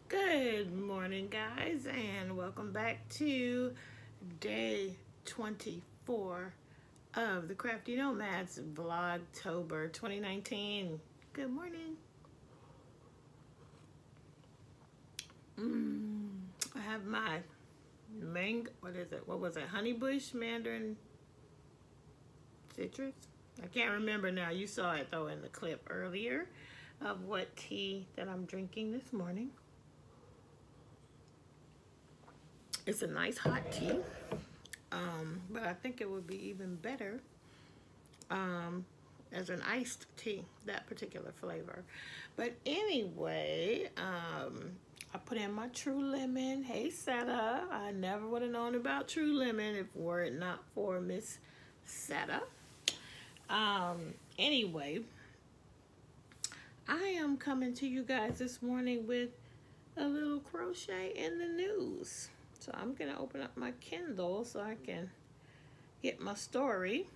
Good morning, guys, and welcome back to day 24 of the Crafty Nomads Vlogtober 2019. Good morning. I have my mango, what was it? Honeybush Mandarin citrus? I can't remember now. You saw it though in the clip earlier of what tea that I'm drinking this morning. It's a nice hot tea, but I think it would be even better as an iced tea, that particular flavor. But anyway, I put in my True Lemon. Hey, Seta. I never would have known about True Lemon if were it not for Miss Seta. Anyway, I am coming to you guys this morning with a little crochet in the news. So I'm going to open up my Kindle so I can get my story.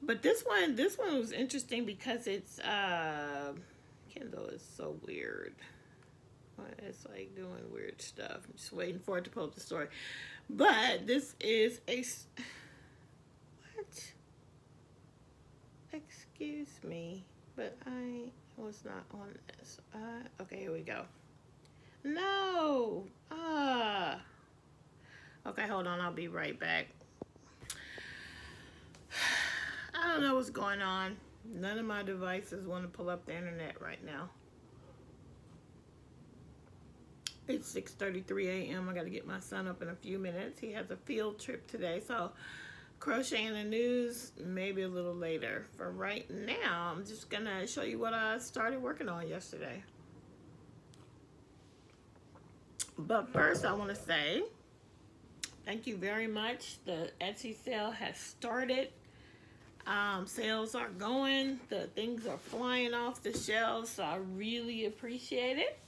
But this one was interesting because it's, Kindle is so weird. It's like doing weird stuff. I'm just waiting for it to pull up the story. But this is a, what? Excuse me, but I was not on this. Okay, here we go. No. Okay, hold on. I'll be right back. I don't know what's going on. None of my devices want to pull up the internet right now. It's 6:33 a.m. I got to get my son up in a few minutes. He has a field trip today, so crochet in the news maybe a little later. For right now, I'm just going to show you what I started working on yesterday. But first, I want to say thank you very much. The Etsy sale has started. Sales are going. The things are flying off the shelves, so I really appreciate it.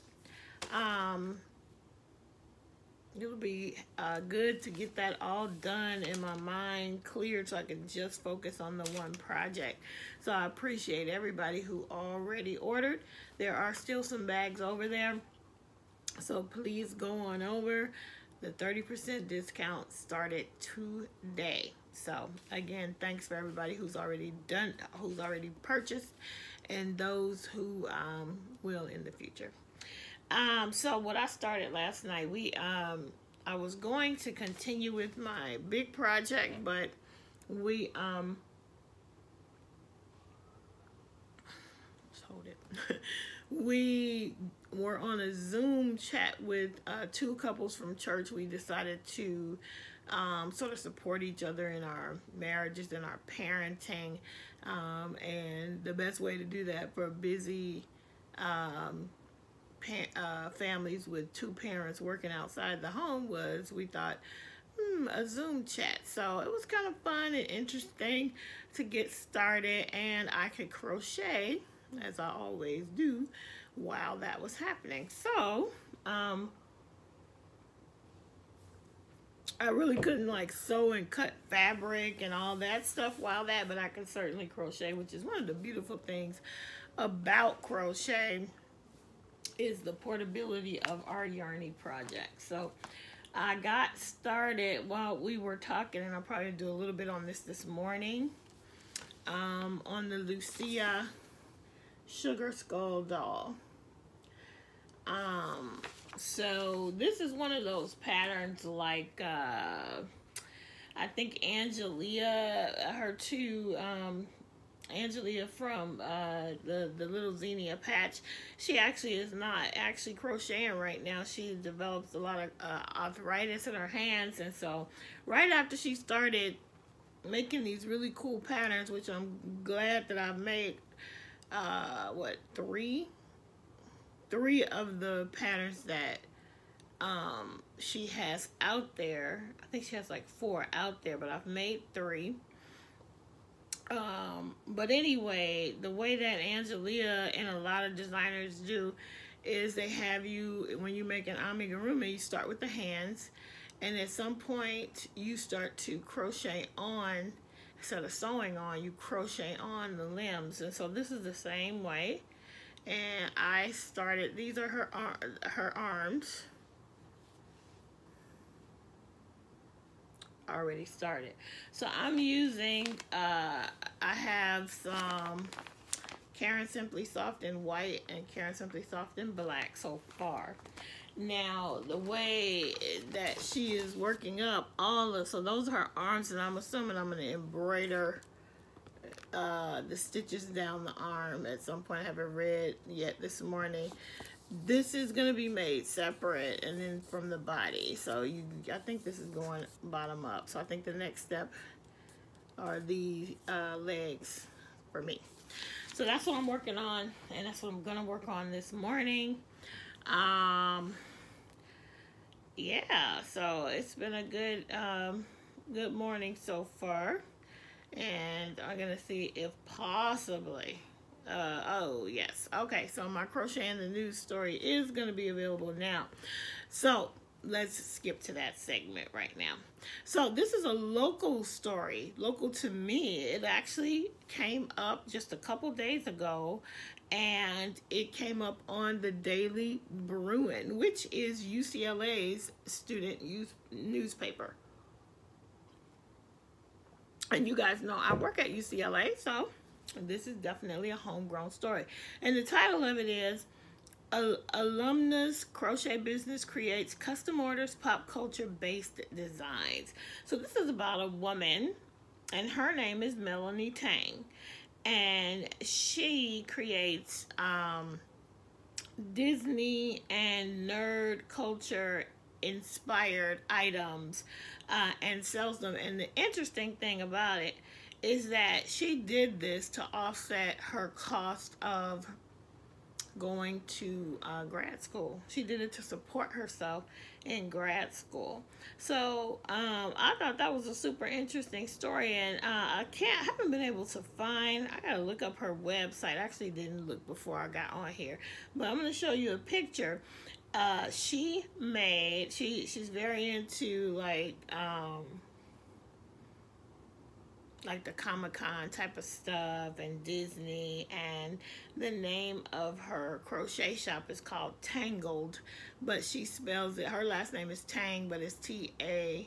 It'll be good to get that all done and my mind cleared so I can just focus on the one project. So I appreciate everybody who already ordered. There are still some bags over there. So please go on over. The 30% discount started today. So again, thanks for everybody who's already done, who's already purchased, and those who will in the future. So what I started last night, I was going to continue with my big project, but we just hold it. We were on a Zoom chat with two couples from church. We decided to sort of support each other in our marriages and our parenting, and the best way to do that for busy families with two parents working outside the home was, we thought, a Zoom chat. So it was kind of fun and interesting to get started, and I could crochet as I always do while that was happening. So I really couldn't like sew and cut fabric and all that stuff while that, but I can certainly crochet, which is one of the beautiful things about crochet, is the portability of our yarny project. So I got started while we were talking, and I'll probably do a little bit on this morning, on the Lucia Sugar Skull doll. So this is one of those patterns like I think Angelia, Angelia from the the little zinnia patch. She actually is not actually crocheting right now. She develops a lot of arthritis in her hands, and so right after she started making these really cool patterns, which I'm glad that I've made what, three of the patterns that she has out there. I think she has like 4 out there, but I've made 3. But anyway, the way that Angelia and a lot of designers do is they have you, when you make an amigurumi, you start with the hands, and at some point you start to crochet on, instead of sewing on, you crochet on the limbs. And so this is the same way. And I started, these are her arms. Already started. So I'm using, I have some Karen Simply Soft in white and Karen Simply Soft in black so far. Now, the way that she is working up so those are her arms, and I'm assuming I'm going to embroider the stitches down the arm at some point. I haven't read yet this morning. This is going to be made separate and then from the body. So I think this is going bottom up. So I think the next step are the legs for me. So that's what I'm working on, and that's what I'm going to work on this morning. Yeah, so it's been a good good morning so far, and I'm gonna see if possibly oh yes, okay, so my crochet in the news story is gonna be available now. So let's skip to that segment right now. So this is a local story, local to me. It actually came up just a couple days ago, and it came up on the Daily Bruin, which is UCLA's student youth newspaper. And you guys know I work at UCLA, so this is definitely a homegrown story. And the title of it is Alumnus Crochet Business Creates Custom Orders Pop Culture Based Designs. So this is about a woman, and her name is Melanie Tang. And she creates Disney and nerd culture inspired items and sells them. And the interesting thing about it is that she did this to offset her cost of going to grad school. She did it to support herself in grad school. So I thought that was a super interesting story, and I haven't been able to find, I gotta look up her website. I actually didn't look before I got on here, but I'm gonna show you a picture. She's very into like the Comic-Con type of stuff and Disney, and the name of her crochet shop is called Tangled, but she spells it, her last name is Tang, but it's Taing.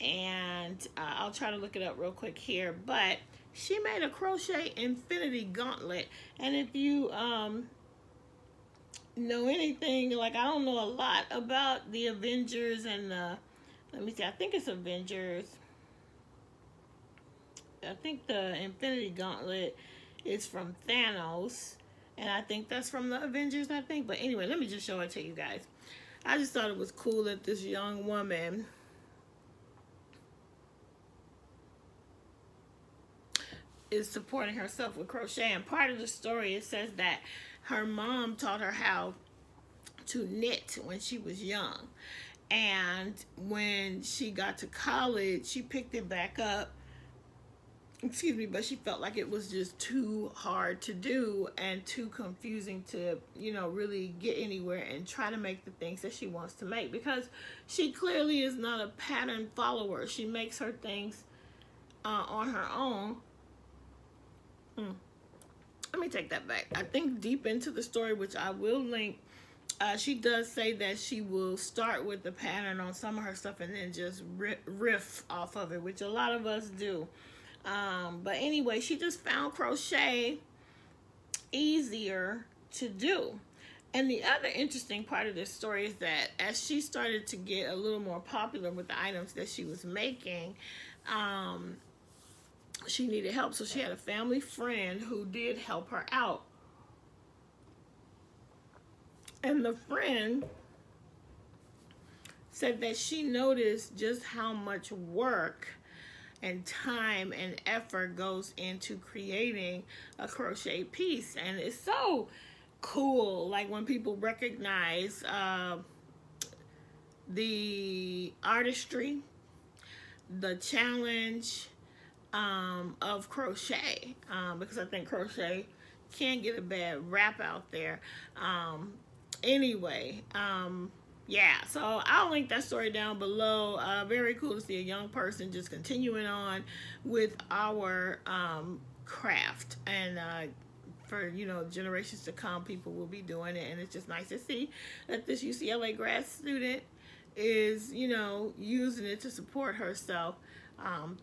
And I'll try to look it up real quick here, but she made a crochet infinity gauntlet. And if you know anything, like, I don't know a lot about the Avengers and the, let me see, I think it's Avengers. I think the Infinity Gauntlet is from Thanos, and I think that's from the Avengers, I think. But anyway, let me just show it to you guys. I just thought it was cool that this young woman is supporting herself with crochet. And part of the story, it says that her mom taught her how to knit when she was young. And when she got to college, she picked it back up. Excuse me, but she felt like it was just too hard to do and too confusing to, you know, really get anywhere and try to make the things that she wants to make, because she clearly is not a pattern follower. She makes her things on her own. Let me take that back. I think deep into the story, which I will link, she does say that she will start with the pattern on some of her stuff and then just riff off of it, which a lot of us do. But anyway, she just found crochet easier to do. And the other interesting part of this story is that as she started to get a little more popular with the items that she was making, she needed help. So she had a family friend who did help her out. And the friend said that she noticed just how much work and time and effort goes into creating a crochet piece. And it's so cool, like when people recognize the artistry, the challenge of crochet, because I think crochet can get a bad rap out there. Anyway, yeah, so I'll link that story down below. Very cool to see a young person just continuing on with our craft, and for, you know, generations to come, people will be doing it. And it's just nice to see that this UCLA grad student is, you know, using it to support herself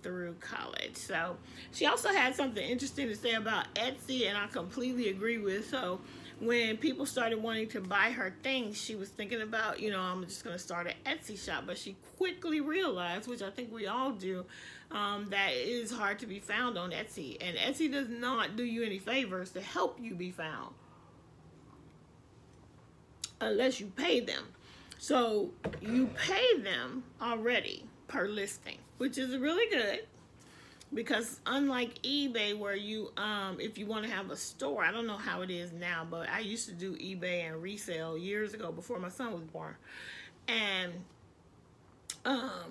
through college. So she also had something interesting to say about Etsy, and I completely agree with. So when people started wanting to buy her things, she was thinking about, you know, I'm just going to start an Etsy shop. But she quickly realized, which I think we all do, that it is hard to be found on Etsy. And Etsy does not do you any favors to help you be found unless you pay them. So you pay them already per listing, which is really good, because unlike eBay, where you if you want to have a store, I don't know how it is now, but I used to do eBay and resale years ago before my son was born. And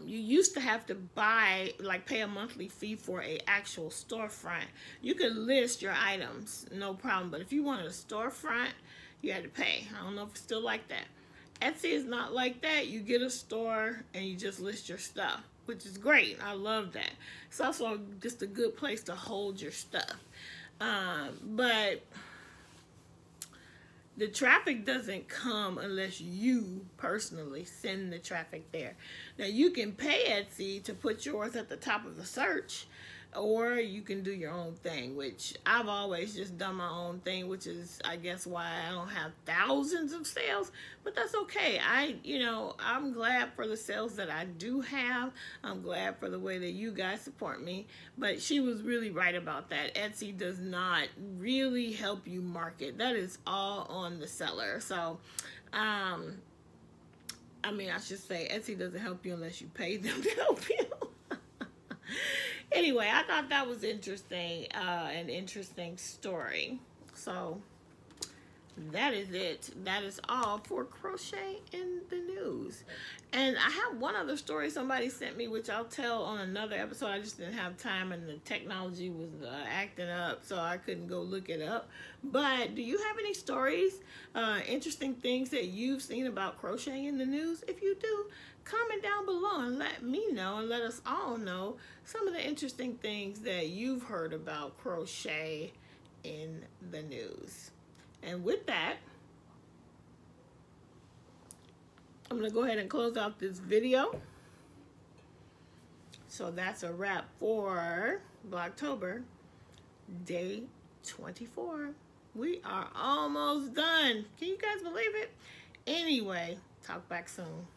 you used to have to buy, like, pay a monthly fee for a actual storefront. You could list your items, no problem, but if you wanted a storefront, you had to pay. I don't know if it's still like that. Etsy is not like that. You get a store and you just list your stuff, which is great. I love that. It's also just a good place to hold your stuff. But the traffic doesn't come unless you personally send the traffic there. Now, you can pay Etsy to put yours at the top of the search, or you can do your own thing, which I've always just done my own thing, which is, I guess, why I don't have thousands of sales, but that's okay. You know, I'm glad for the sales that I do have. I'm glad for the way that you guys support me, but she was really right about that. Etsy does not really help you market. That is all on the seller. So, I mean, I should say Etsy doesn't help you unless you pay them to help you. Anyway, I thought that was interesting, an interesting story. So that is it. That is all for Crochet in the News. And I have one other story somebody sent me, which I'll tell on another episode. I just didn't have time, and the technology was acting up, so I couldn't go look it up. But do you have any stories, interesting things that you've seen about crochet in the news? If you do, comment down below and let me know, and let us all know some of the interesting things that you've heard about crochet in the news. And with that, I'm going to go ahead and close out this video. So that's a wrap for Vlogtober, day 24. We are almost done. Can you guys believe it? Anyway, talk back soon.